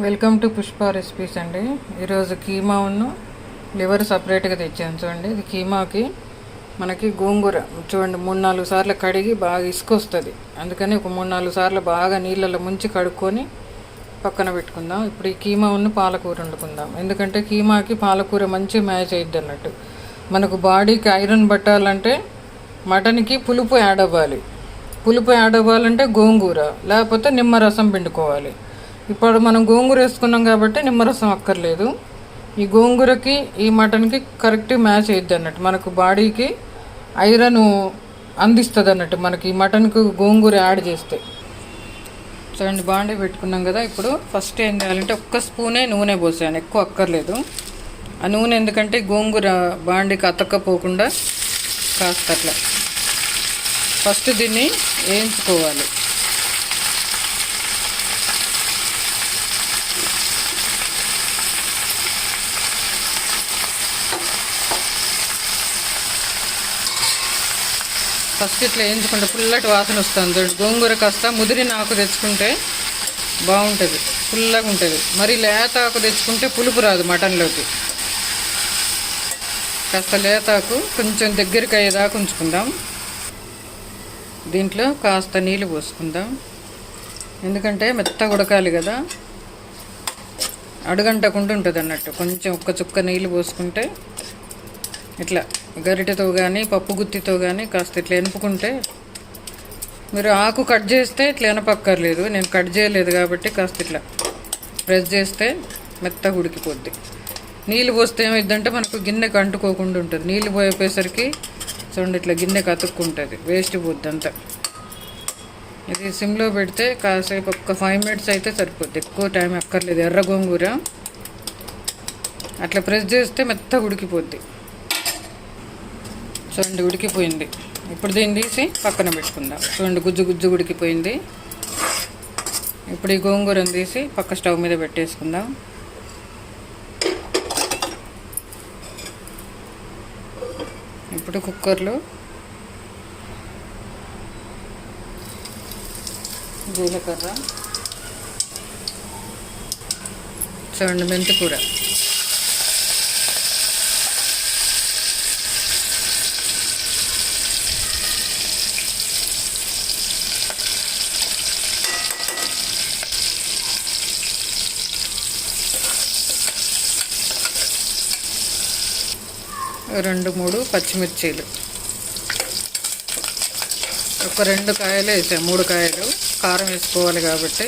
Welcome to Pushpa recipes అండి. ఈరోజు కీమా ఉన్న లివర్ సపరేట్గా తెచ్చాను. చూడండి, ఇది కీమాకి మనకి గోంగూర చూడండి 3-4 సార్లు కడిగి బాగా ఇసుకొస్తుంది. అందుకని ఒక 3-4 సార్లు బాగా నీళ్ళలో ముంచి కడుక్కొని పక్కన పెట్టుకుందాం. ఇప్పుడు ఈ కీమా ఉన్న పాలకూర వండుకుందాం. ఎందుకంటే కీమాకి పాలకూర మంచి మ్యాచ్ అయ్యిద్ది అన్నట్టు. మనకు బాడీకి ఐరన్ పట్టాలంటే మటన్కి పులుపు యాడ్ అవ్వాలి. పులుపు యాడ్ అవ్వాలంటే గోంగూర, లేకపోతే నిమ్మరసం పిండుకోవాలి. ఇప్పుడు మనం గోంగూర వేసుకున్నాం కాబట్టి నిమ్మరసం అక్కర్లేదు. ఈ గోంగూరకి ఈ మటన్కి కరెక్ట్ మ్యాచ్ అయ్యిద్ది అన్నట్టు. మనకు బాడీకి ఐరన్ అందిస్తుంది అన్నట్టు మనకి ఈ మటన్కు గోంగూర యాడ్ చేస్తే. చూడండి, బాండీ పెట్టుకున్నాం కదా. ఇప్పుడు ఫస్ట్ ఏం చేయాలంటే ఒక్క స్పూనే నూనె పోసాను, ఎక్కువ అక్కర్లేదు. ఆ నూనె ఎందుకంటే గోంగూర బాండీకి అతక్కపోకుండా కాస్త అట్లా ఫస్ట్ దీన్ని వేయించుకోవాలి. ఫస్ట్ ఇట్లా వేయించుకుంటే పుల్లటి వాసన వస్తుంది. గోంగూర కాస్త ముదిరిన ఆకు తెచ్చుకుంటే బాగుంటుంది, పుల్లగా ఉంటుంది. మరి లేత ఆకు తెచ్చుకుంటే పులుపు రాదు మటన్లోకి. కాస్త లేత ఆకు కొంచెం దగ్గరికి అయ్యేదాకా ఉంచుకుందాం. దీంట్లో కాస్త నీళ్ళు పోసుకుందాం, ఎందుకంటే మెత్తగా ఉడకాలి కదా, అడుగంటకుండా ఉంటుంది అన్నట్టు. కొంచెం ఒక్క చుక్క నీళ్ళు పోసుకుంటే ఇట్లా గరిటెతో కానీ పప్పు గుత్తితో కానీ కాస్త ఇట్లా ఎనుపుకుంటే, మీరు ఆకు కట్ చేస్తే ఇట్లా ఎనపక్కర్లేదు, నేను కట్ చేయలేదు కాబట్టి కాస్త ఇట్లా ప్రెస్ చేస్తే మెత్తగా ఉడికిపోద్ది. నీళ్ళు పోస్తే ఏమైందంటే మనకు గిన్నెకు అంటుకోకుండా ఉంటుంది. నీళ్ళు పోయేసరికి చూడండి ఇట్లా గిన్నెకు అతుక్కుంటుంది, వేస్ట్ పోద్ది అంతా. ఇది సిమ్లో పెడితే కాసేపు ఒక్క 5 minutes అయితే సరిపోద్ది, ఎక్కువ టైం అక్కర్లేదు. ఎర్ర గోంగూర అట్లా ప్రెస్ చేస్తే మెత్తగా ఉడికిపోద్ది. చూడండి ఉడికిపోయింది. ఇప్పుడు దీన్ని తీసి పక్కన పెట్టుకుందాం. చూడండి గుజ్జు గుజ్జు ఉడికిపోయింది. ఇప్పుడు ఈ గోంగూరను తీసి పక్క స్టవ్ మీద పెట్టేసుకుందాం. ఇప్పుడు కుక్కర్లో జీలకర్ర, చూడండి మెంతి కూర, రెండు 3 పచ్చిమిర్చీలు, ఒక 2 కాయలు వేసాను, 3 కాయలు కారం వేసుకోవాలి కాబట్టి.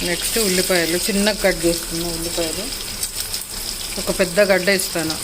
నెక్స్ట్ ఉల్లిపాయలు చిన్నగా కట్ చేసుకున్నాను. ఉల్లిపాయలు ఒక పెద్ద గడ్డ ఇస్తాను.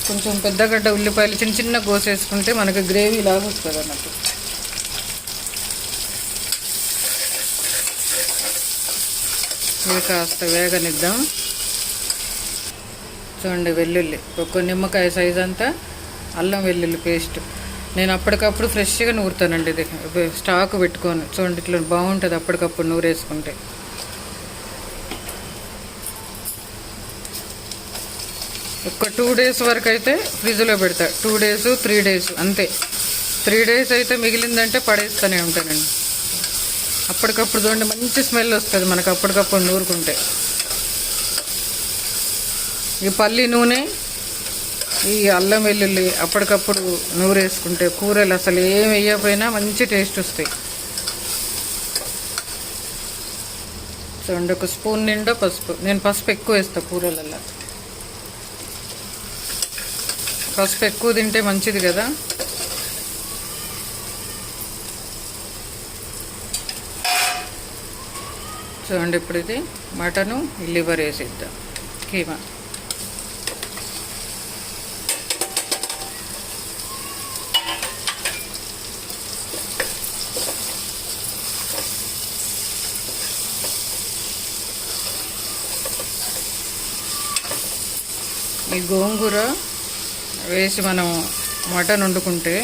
కొంచెం పెద్ద గడ్డ ఉల్లిపాయలు చిన్న చిన్న కోసేసుకుంటే మనకి గ్రేవీ లాగా వస్తుంది అన్నట్టు. ఇది కాస్త వేగనిద్దాం. చూడండి వెల్లుల్లి, ఒక నిమ్మకాయ సైజ్ అంతా అల్లం వెల్లుల్లి పేస్ట్. నేను అప్పటికప్పుడు ఫ్రెష్గా నూరుతానండి, ఇది స్టాక్ పెట్టుకొని. చూడండి ఇట్లా బాగుంటుంది అప్పటికప్పుడు నూరేసుకుంటే. ఒక 2 days వరకు అయితే ఫ్రిడ్జ్లో పెడతా. 2 days 3 days అంతే. 3 days అయితే మిగిలిందంటే పడేస్తూనే ఉంటానండి. అప్పటికప్పుడు చూడండి మంచి స్మెల్ వస్తుంది మనకు అప్పటికప్పుడు నూరుకుంటే. ఈ పల్లి నూనె, ఈ అల్లం వెల్లుల్లి అప్పటికప్పుడు నూరేసుకుంటే కూరలు అసలు ఏం వేయకపోయినా మంచి టేస్ట్ వస్తాయి. చూడండి ఒక స్పూన్ నిండా పసుపు. నేను పసుపు ఎక్కువ వేస్తాను కూరలలో. పసుపు ఎక్కువ తింటే మంచిది కదా. చూడండి ఇప్పుడు ఇది మటను లివర్ వేసిద్దాం, కీమా. ఈ గోంగూర వేసి మనం మటన్ వండుకుంటే,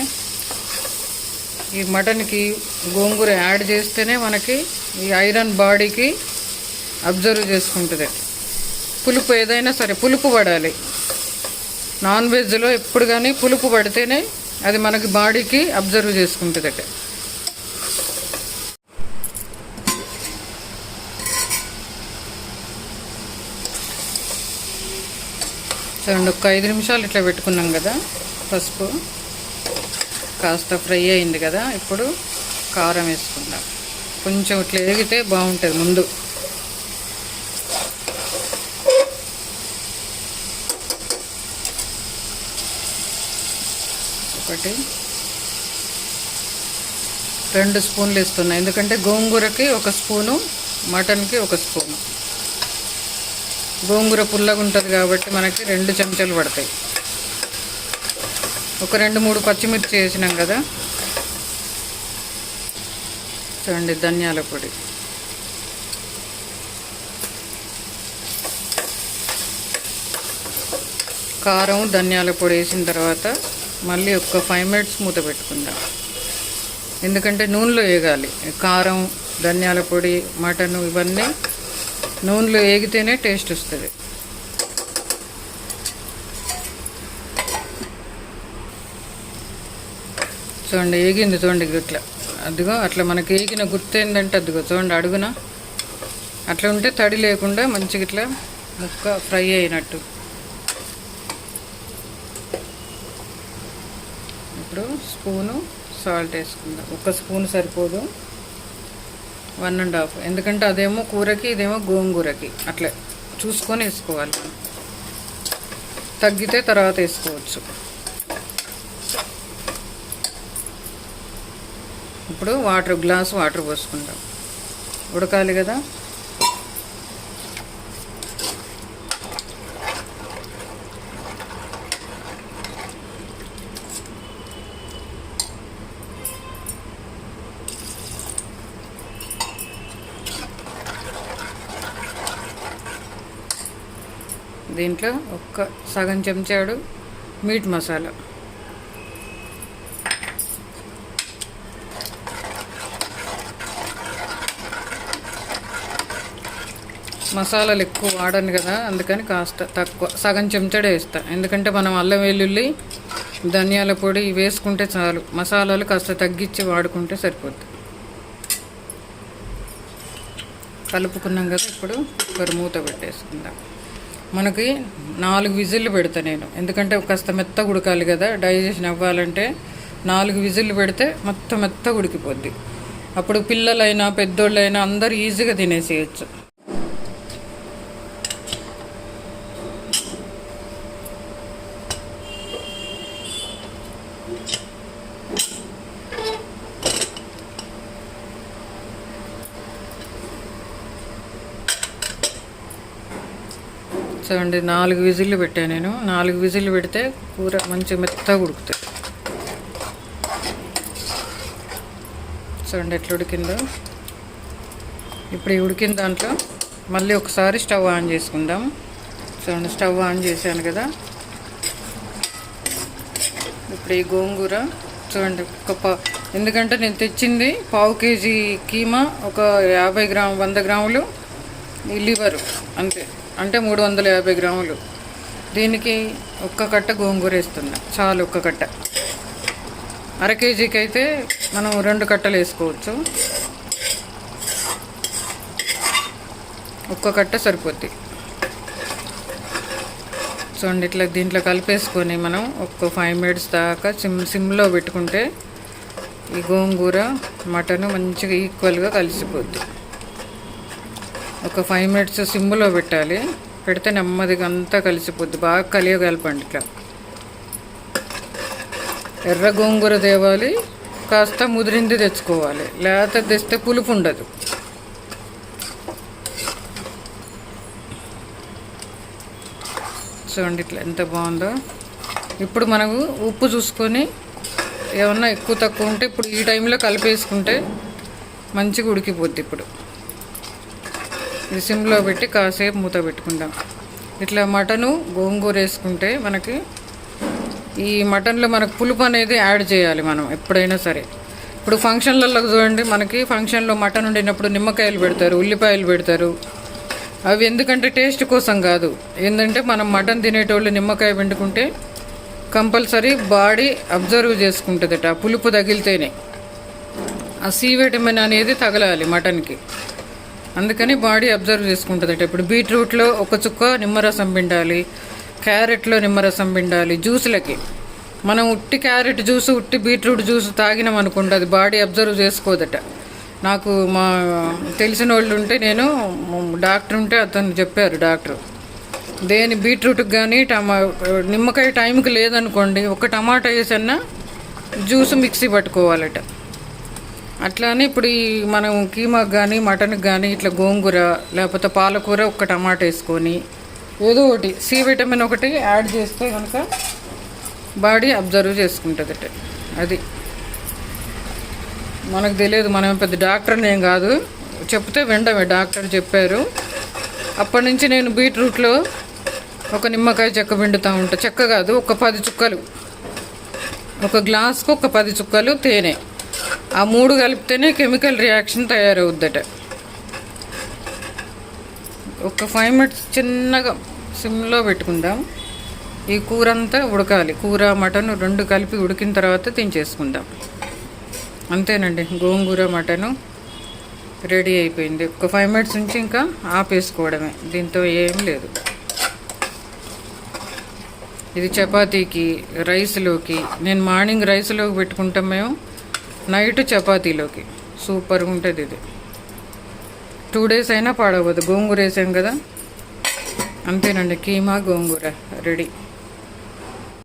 ఈ మటన్కి గోంగూర యాడ్ చేస్తేనే మనకి ఈ ఐరన్ బాడీకి అబ్జర్వ్ చేసుకుంటుంది. పులుపు ఏదైనా సరే పులుపు పడాలి. నాన్ వెజ్లో ఎప్పుడు కానీ పులుపు పడితేనే అది మనకి బాడీకి అబ్జర్వ్ చేసుకుంటుందట. చూడండి, ఒక 5 నిమిషాలు ఇట్లా పెట్టుకున్నాం కదా. పసుపు కాస్త ఫ్రై అయింది కదా. ఇప్పుడు కారం వేసుకుందాం. కొంచెం ఇట్లా వేగితే బాగుంటుంది. ముందు ఒకటి 2 స్పూన్లు వేస్తున్నా, ఎందుకంటే గోంగూరకి 1 స్పూను, మటన్కి 1 స్పూను. గోంగూర పుల్లగా ఉంటుంది కాబట్టి మనకి 2 చెంచాలు పడతాయి. ఒక 2-3 పచ్చిమిర్చి వేసినాం కదా. చూడండి, ధనియాల పొడి, కారం, ధనియాల పొడి వేసిన తర్వాత మళ్ళీ ఒక 5 మినిట్స్ మూత పెట్టుకుందాం. ఎందుకంటే నూనెలో వేగాలి. కారం, ధనియాల పొడి, మటన్ ఇవన్నీ నూనెలో వేగితేనే టేస్ట్ వస్తుంది. చూడండి, వేగింది. చూడండి ఇట్లా, అదిగో అట్లా మనకి వేగిన గుర్తు ఏంటంటే అదిగో చూడండి, అడుగున అట్లా ఉంటే తడి లేకుండా మంచిగా ఇట్లా ముక్క ఫ్రై అయినట్టు. ఇప్పుడు స్పూను సాల్ట్ వేసుకుందాం. 1 స్పూన్ సరిపోదు, 1.5, ఎందుకంటే అదేమో కూరకి, ఇదేమో గోంగూరకి. అట్లా చూసుకొని వేసుకోవాలి. తగ్గితే తర్వాత వేసుకోవచ్చు. ఇప్పుడు గ్లాస్ వాటర్ పోసుకుంటాం. ఉడకాలి కదా. దీంట్లో ఒక సగం చెంచాడు మీట్ మసాలా, మసాలాలు ఎక్కువ వాడను కదా, అందుకని కాస్త తక్కువ సగం చెంచాడే వేస్తా. ఎందుకంటే మనం అల్లం వెల్లుల్లి, ధనియాల పొడి వేసుకుంటే చాలు. మసాలాలు కాస్త తగ్గించి వాడుకుంటే సరిపోద్ది. కలుపుకున్నాం కదా. ఇప్పుడు కుక్కర్ మూత పెట్టేసుకుందాం. మనకి 4 విజిల్లు పెడతా నేను, ఎందుకంటే కాస్త మెత్తగా ఉడకాలి కదా. డైజెషన్ అవ్వాలంటే 4 విజిల్లు పెడితే మొత్తం మెత్తగా ఉడికిపోద్ది. అప్పుడు పిల్లలైనా పెద్దోళ్ళైనా అందరూ ఈజీగా తినేసేయచ్చు. చూడండి, 4 విజిల్లు పెట్టాను నేను. 4 విజిల్లు పెడితే కూర మంచి మెత్తగా ఉడుకుతుంది. చూడండి ఎట్లా ఉడికిందో. ఇప్పుడు ఈ ఉడికిన దాంట్లో మళ్ళీ ఒకసారి స్టవ్ ఆన్ చేసుకుందాం. చూడండి, స్టవ్ ఆన్ చేశాను కదా. ఇప్పుడు ఈ గోంగూర చూడండి, ఎందుకంటే నేను తెచ్చింది 1/2 కేజీ కీమా, ఒక 100 గ్రాములు లివరు అంతే, అంటే 350 గ్రాములు. దీనికి 1 కట్ట గోంగూర వేస్తున్నా చాలు. 1 కట్ట. 1/2 కేజీకి అయితే మనం 2 కట్టలు వేసుకోవచ్చు. 1 కట్ట సరిపోద్ది. చూడండి, ఇట్లా దీంట్లో కలిపేసుకొని మనం ఒక 5 మినిట్స్ దాకా సిమ్లో పెట్టుకుంటే ఈ గోంగూర, మటన్ మంచిగా ఈక్వల్గా కలిసిపోద్ది. ఒక 5 మినిట్స్ సిమ్లో పెట్టాలి. పెడితే నెమ్మదిగా అంతా కలిసిపోద్ది. బాగా కలియగలపండి. ఇట్లా ఎర్ర గోంగూర తేవాలి, కాస్త ముదిరింది తెచ్చుకోవాలి, లేకపోతే తెస్తే పులుపు ఉండదు. చూడండి ఇట్లా ఎంత బాగుందో. ఇప్పుడు మనకు ఉప్పు చూసుకొని ఏమన్నా ఎక్కువ తక్కువ ఉంటే ఇప్పుడు ఈ టైంలో కలిపేసుకుంటే మంచిగా ఉడికిపోద్ది. ఇప్పుడు ఇది సిమ్లో పెట్టి కాసేపు మూత పెట్టుకుందాం. ఇట్లా మటను గోంగూర వేసుకుంటే మనకి ఈ మటన్లో మనకు పులుపు అనేది యాడ్ చేయాలి మనం ఎప్పుడైనా సరే. ఇప్పుడు ఫంక్షన్లలో చూడండి, మనకి ఫంక్షన్లో మటన్ వండినప్పుడు నిమ్మకాయలు పెడతారు, ఉల్లిపాయలు పెడతారు. అవి ఎందుకంటే టేస్ట్ కోసం కాదు, ఏంటంటే మనం మటన్ తినేటోళ్ళు నిమ్మకాయ వండుకుంటే కంపల్సరీ బాడీ అబ్జర్వ్ చేసుకుంటుందట. పులుపు తగిలితేనే ఆ సి విటమిన్ అనేది తగలాలి మటన్కి, అందుకని బాడీ అబ్జర్వ్ చేసుకుంటుందట. ఇప్పుడు బీట్రూట్లో 1 చుక్క నిమ్మరసం పిండాలి, క్యారెట్లో నిమ్మరసం పిండాలి జ్యూసులకి. మనం ఉట్టి క్యారెట్ జ్యూస్ ఉట్టి బీట్రూట్ జ్యూస్ తాగినాం అనుకోండి, అది బాడీ అబ్జర్వ్ చేసుకోదట. నాకు మా తెలిసిన వాళ్ళు ఉంటే, నేను డాక్టర్ ఉంటే అతను చెప్పారు, డాక్టర్ బీట్రూట్కి కానీ నిమ్మకాయ టైంకి లేదనుకోండి, ఒక టమాటా వేసన్నా జ్యూస్ మిక్సీ పట్టుకోవాలట. అట్లానే ఇప్పుడు ఈ మనం కీమాకి కానీ మటన్కి కానీ ఇట్లా గోంగూర లేకపోతే పాలకూర ఒక టమాటా వేసుకొని ఏదో ఒకటి సి విటమిన్ ఒకటి యాడ్ చేస్తే కనుక బాడీ అబ్జర్వ్ చేసుకుంటుందట. అది మనకు తెలియదు, మనం పెద్ద డాక్టర్ని ఏం కాదు, చెప్తే వెంటనే డాక్టర్ చెప్పారు. అప్పటి నుంచి నేను బీట్రూట్లో ఒక నిమ్మకాయ చెక్క పిండుతూ ఉంటా. చెక్క కాదు, ఒక 10 చుక్కలు, ఒక గ్లాస్కు ఒక 10 చుక్కలు తేనె, ఆ 3 కలిపితేనే కెమికల్ రియాక్షన్ తయారవుద్దట. ఒక 5 మినిట్స్ చిన్నగా సిమ్లో పెట్టుకుందాం. ఈ కూర అంతా ఉడకాలి. కూర మటన్ 2 కలిపి ఉడికిన తర్వాత తినేసుకుందాం. అంతేనండి, గోంగూర మటను రెడీ అయిపోయింది. ఒక 5 మినిట్స్ నుంచి ఇంకా ఆపేసుకోవడమే, దీంతో ఏం లేదు. ఇది చపాతీకి, రైస్లోకి, నేను మార్నింగ్ రైస్లోకి పెట్టుకుంటాం మేము, నైట్ చపాతీలోకి సూపర్గా ఉంటుంది ఇది. 2 డేస్ అయినా పాడవద్దు, గోంగూర వేసాం కదా. అంతేనండి, కీమా గోంగూర రెడీ.